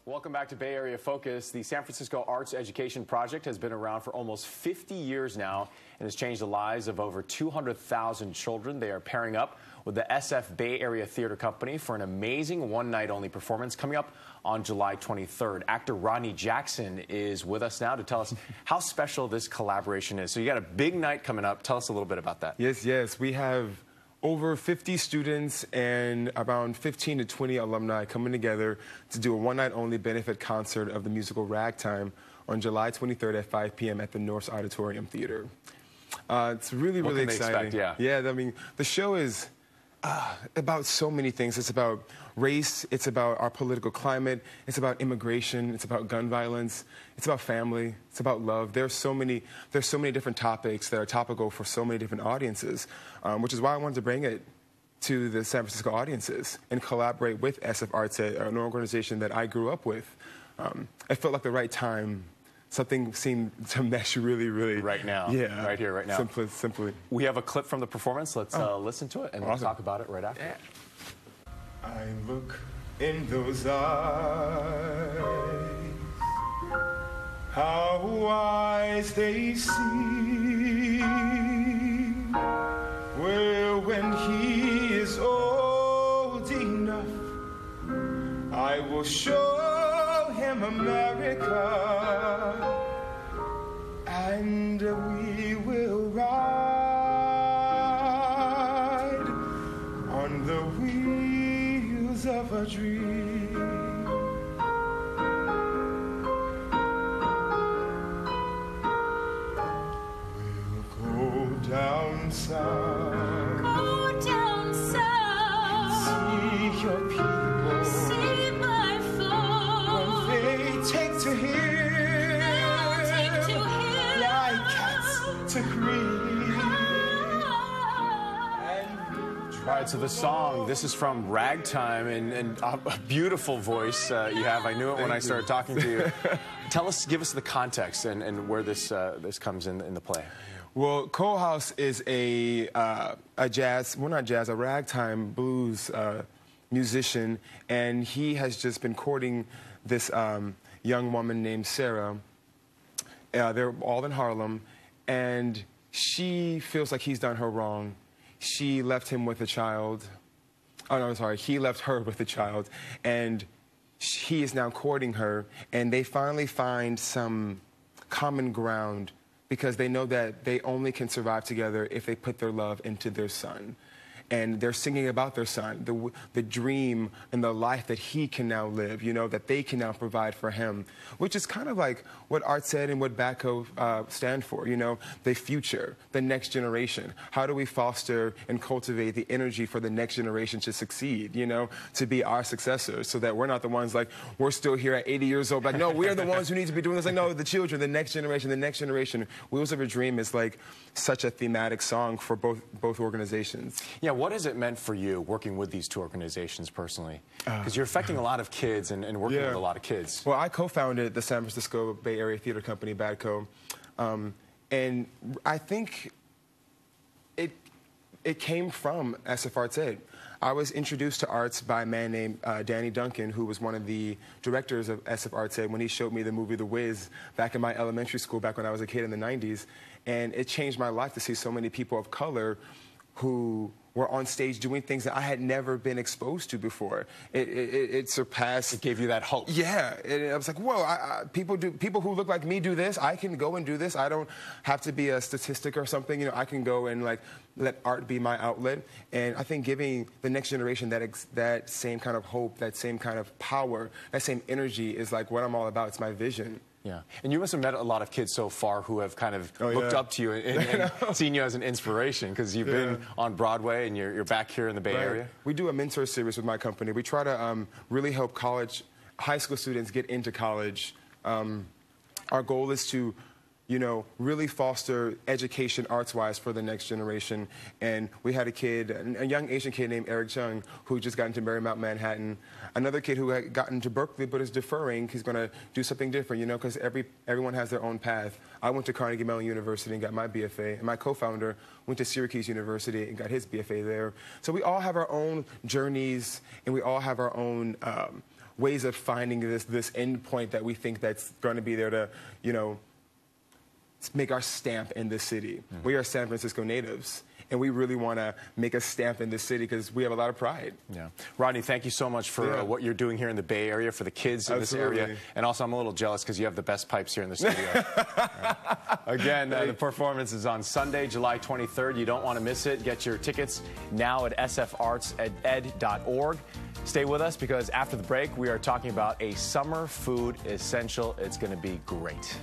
Welcome back to Bay Area Focus. The San Francisco Arts Education Project has been around for almost 50 years now and has changed the lives of over 200,000 children. They are pairing up with the SF Bay Area Theater Company for an amazing one-night-only performance coming up on July 23rd. Actor Rodney Jackson is with us now to tell us how special this collaboration is. So you got a big night coming up. Tell us a little bit about that. Yes. We have over 50 students and around 15 to 20 alumni coming together to do a one-night-only benefit concert of the musical Ragtime on July 23rd at 5 p.m. at the North Auditorium Theater. It's really exciting. Yeah, I mean, the show is about so many things. It's about race, it's about our political climate, it's about immigration, it's about gun violence, it's about family, it's about love. There's so many different topics that are topical for so many different audiences, which is why I wanted to bring it to the San Francisco audiences and collaborate with SF Arts Ed, an organization that I grew up with. It felt like the right time. Something seemed to mesh really right now. Yeah, right here, right now. Simply. We have a clip from the performance. Let's listen to it, and we'll talk about it right after. Yeah. I look in those eyes, how wise they see. Well, when he is old enough, I will show him America, and we will ride on the wheels of a dream. We'll go down south, see your people, see my folks. When they take to him, like cats to cream. All right, so the song, this is from Ragtime, and a beautiful voice you have. I knew it when I started talking to you. Give us the context and where this comes in the play. Well, Cole House is a ragtime blues musician, and he has just been courting this young woman named Sarah. They're all in Harlem, and she feels like he's done her wrong. She left him with a child. Oh, no, I'm sorry. He left her with a child, and he is now courting her, and they finally find some common ground because they know that they only can survive together if they put their love into their son. And they're singing about their son, the dream and the life that he can now live, you know, that they can now provide for him, which is kind of like what Arts Ed and what BATCO stand for, you know, the future, the next generation. How do we foster and cultivate the energy for the next generation to succeed, you know, to be our successors, so that we're not the ones like, we're still here at 80 years old, like, no, we're the ones who need to be doing this. Like, no, the children, the next generation, the next generation. Wheels of a Dream is like such a thematic song for both organizations. Yeah. What has it meant for you working with these two organizations personally? Because you're affecting a lot of kids and working with a lot of kids. Well, I co-founded the San Francisco Bay Area Theater Company, BATCO, and I think it came from SF Arts Ed. I was introduced to arts by a man named Danny Duncan, who was one of the directors of SF Arts Ed when he showed me the movie The Wiz back in my elementary school, back when I was a kid in the 90s. And it changed my life to see so many people of color who were on stage doing things that I had never been exposed to before. It surpassed. It gave you that hope. Yeah, I was like, whoa! People who look like me do this. I can go and do this. I don't have to be a statistic or something. You know, I can go and like let art be my outlet. And I think giving the next generation that same kind of hope, that same kind of power, that same energy is like what I'm all about. It's my vision. Yeah, and you must have met a lot of kids so far who have kind of looked up to you and seen you as an inspiration, because you've been on Broadway and you're back here in the Bay Area. We do a mentor series with my company. We try to really help high school students get into college. Our goal is to, you know, really foster education arts-wise for the next generation. And we had a young Asian kid named Eric Chung, who just got into Marymount Manhattan. Another kid who had gotten to Berkeley but is deferring. He's going to do something different, you know, because everyone has their own path. I went to Carnegie Mellon University and got my BFA, and my co-founder went to Syracuse University and got his BFA there. So we all have our own journeys, and we all have our own ways of finding this end point that we think that's going to be there to, you know, make our stamp in the city. We are San Francisco natives, and we really want to make a stamp in this city because we have a lot of pride. Yeah. Rodney, thank you so much for what you're doing here in the Bay Area for the kids in this area. And also, I'm a little jealous because you have the best pipes here in the studio. Again, the performance is on Sunday, July 23rd. You don't want to miss it. Get your tickets now at sfartsed.org. Stay with us because after the break, we are talking about a summer food essential. It's going to be great.